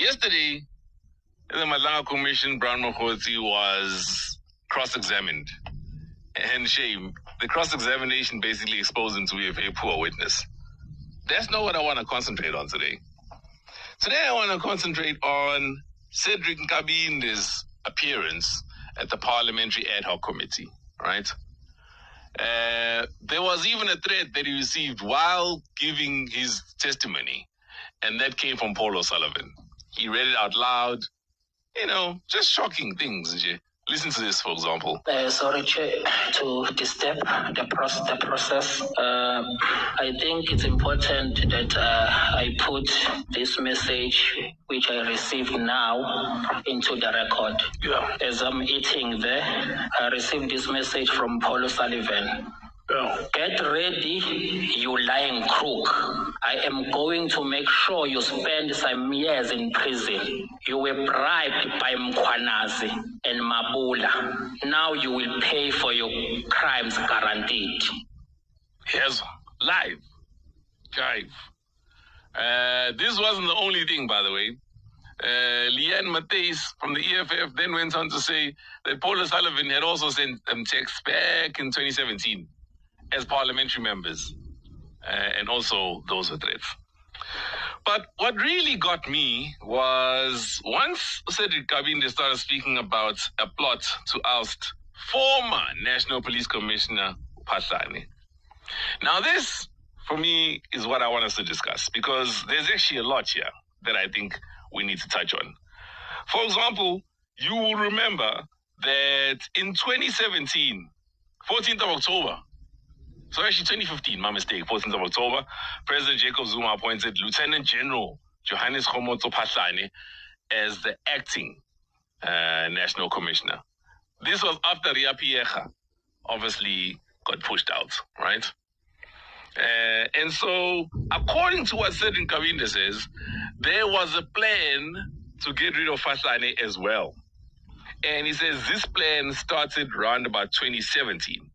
Yesterday, the Madlanga Commission, Brown Mkhwanazi was cross-examined. And shame, the cross-examination basically exposed him to be a very poor witness. That's not what I want to concentrate on today. Today I want to concentrate on Cedric Nkabinde's appearance at the Parliamentary Ad Hoc Committee, right? There was even a threat that he received while giving his testimony, and that came from Paul O'Sullivan. He read it out loud, just shocking things. Listen to this, for example. Sorry, Chair, to disturb the process. I think it's important that I put this message, which I received now, into the record. Yeah. As I'm eating there, I received this message from Paul O'Sullivan. Yeah. Get ready, you lying crook. I am going to make sure you spend some years in prison. You were bribed by Mkhwanazi and Mabula. Now you will pay for your crimes guaranteed. Yes, live. This wasn't the only thing, by the way. Leanne Matthys from the EFF then went on to say that Paul O'Sullivan had also sent them texts back in 2017 as parliamentary members, and also those were threats. But what really got me was once Cedric Kabind started speaking about a plot to oust former National Police Commissioner Mkhwanazi. Now this, for me, is what I want us to discuss, because there's actually a lot here that I think we need to touch on. For example, you will remember that in 2017, 14th of October, so actually 2015, my mistake, 14th of October, President Jacob Zuma appointed Lieutenant General Johannes Khomotso Phahlane as the acting National Commissioner. This was after Ria Piecha obviously got pushed out, right? And so, according to what Cedric Nkabinde says, there was a plan to get rid of Phahlane as well. And he says this plan started around about 2017.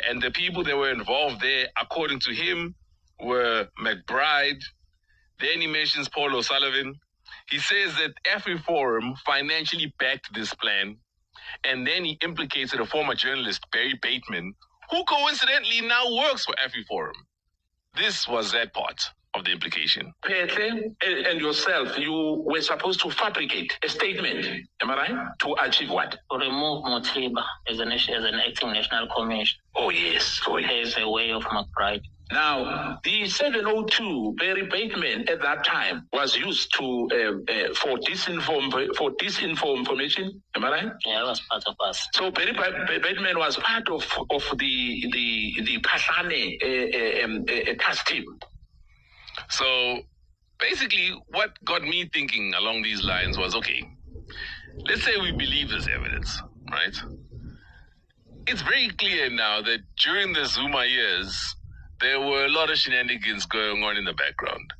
And the people that were involved there, according to him, were McBride. Then he mentions Paul O'Sullivan. He says that AfriForum financially backed this plan. And then he implicated a former journalist, Barry Bateman, who coincidentally now works for AfriForum. This was that part of the implication. Petle and yourself, you were supposed to fabricate a statement, am I right? To achieve what? To remove Mothiba as an acting national commissioner. Oh, yes. As a way of McBride. Now, the 702 Barry Bateman at that time was used to for disinformation. Am I right? Yeah, it was part of us. So Barry Bateman was part of the Phahlane task team. So basically, what got me thinking along these lines was, okay, let's say we believe this evidence, right? It's very clear now that during the Zuma years, there were a lot of shenanigans going on in the background.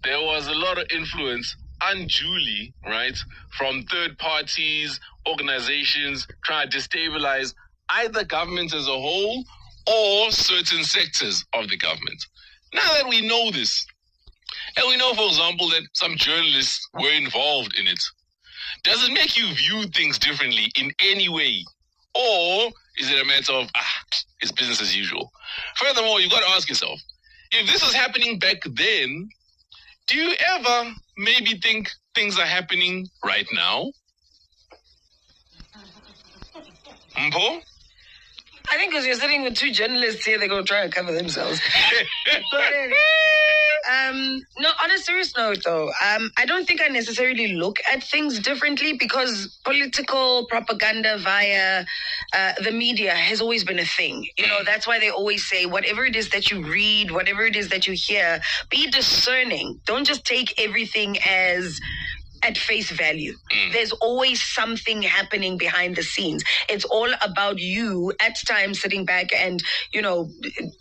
There was a lot of influence unduly, right, from third parties, organizations trying to destabilize either government as a whole or certain sectors of the government. Now that we know this, and we know, for example, that some journalists were involved in it, does it make you view things differently in any way? Or is it a matter of, it's business as usual? Furthermore, you've got to ask yourself, if this was happening back then, do you ever maybe think things are happening right now? Mpho? I think because you're sitting with two journalists here, they're going to try and cover themselves. But no, on a serious note, though, I don't think I necessarily look at things differently, because political propaganda via the media has always been a thing. That's why they always say, whatever it is that you read, whatever it is that you hear, be discerning. Don't just take everything as at face value. There's always something happening behind the scenes. It's all about you at times sitting back and,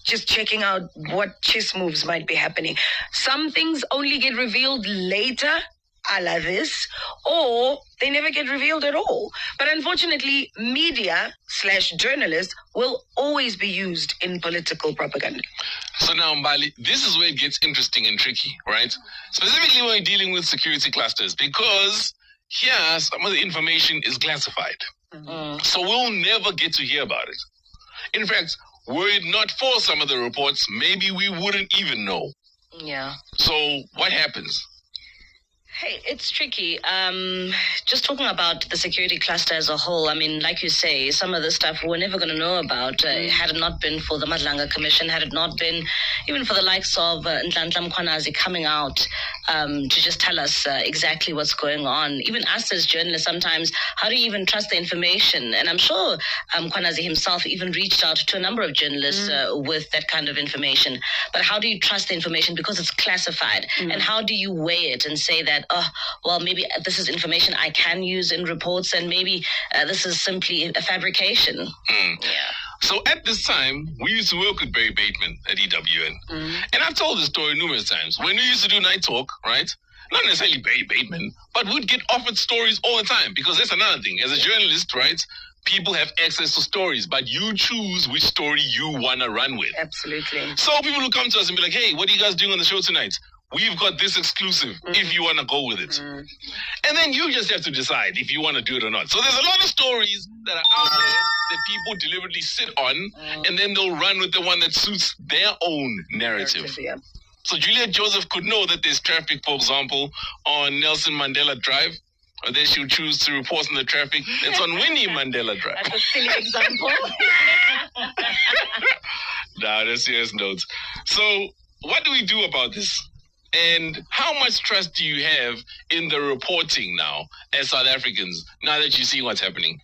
just checking out what chess moves might be happening. Some things only get revealed later. a la this, or they never get revealed at all. But unfortunately, media/journalists will always be used in political propaganda. So now, Mbali, this is where it gets interesting and tricky, right? Specifically when we're dealing with security clusters, because here some of the information is classified. So we'll never get to hear about it. In fact, were it not for some of the reports, maybe we wouldn't even know. Yeah. So what happens? Hey, it's tricky. Just talking about the security cluster as a whole, I mean, like you say, some of the stuff we're never going to know about had it not been for the Madlanga Commission, had it not been even for the likes of Mkhwanazi coming out to just tell us exactly what's going on. Even us as journalists, sometimes, how do you even trust the information? And I'm sure Mkhwanazi himself even reached out to a number of journalists with that kind of information. But how do you trust the information because it's classified? And how do you weigh it and say that, oh, well, maybe this is information I can use in reports and maybe this is simply a fabrication? Yeah. So at this time, we used to work with Barry Bateman at EWN. And I've told this story numerous times. When we used to do night talk, right? Not necessarily Barry Bateman, but we'd get offered stories all the time, because that's another thing. As a journalist, right, people have access to stories, but you choose which story you want to run with. Absolutely. So people will come to us and be like, hey, what are you guys doing on the show tonight? We've got this exclusive if you want to go with it. And then you just have to decide if you want to do it or not. So there's a lot of stories that are out there that people deliberately sit on, and then they'll run with the one that suits their own narrative. Yeah. So Juliet Joseph could know that there's traffic, for example, on Nelson Mandela Drive, or then she'll choose to report on the traffic that's on Winnie Mandela Drive. That's a silly example. Nah, that's serious notes. So what do we do about this? And how much trust do you have in the reporting now as South Africans, now that you see what's happening?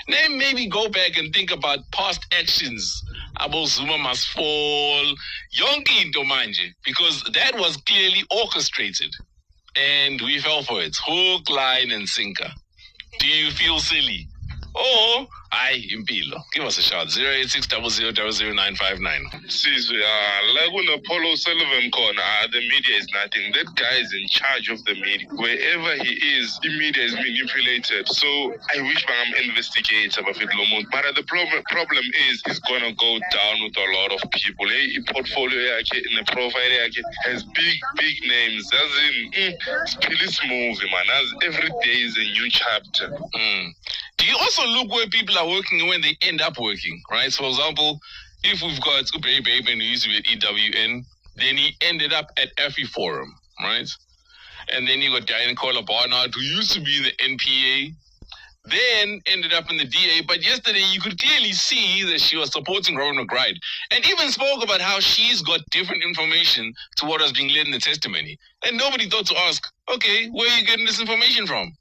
Then maybe go back and think about past actions. Abo Zuma must fall, yonke into manje, because that was clearly orchestrated. And we fell for it. Hook, line, and sinker. Do you feel silly? Or, impilo. Give us a shout. 086000959. Sizwe, like when Apollo Sullivan corner, the media is nothing. That guy is in charge of the media. Wherever he is, the media is manipulated. So I wish I'm investigator of Dhlomo. But the problem is he's gonna go down with a lot of people. Hey, portfolio in the profile has big names. As in police movie, man. As every day is a new chapter. Do you also look where people are working and when they end up working, right? So, for example, if we've got Barry Bateman, who used to be at EWN, then he ended up at Effie Forum, right? And then you got Diane Kohler Barnard, who used to be in the NPA, then ended up in the DA. But yesterday, you could clearly see that she was supporting Robert McBride, and even spoke about how she's got different information to what was being led in the testimony. And nobody thought to ask, okay, where are you getting this information from?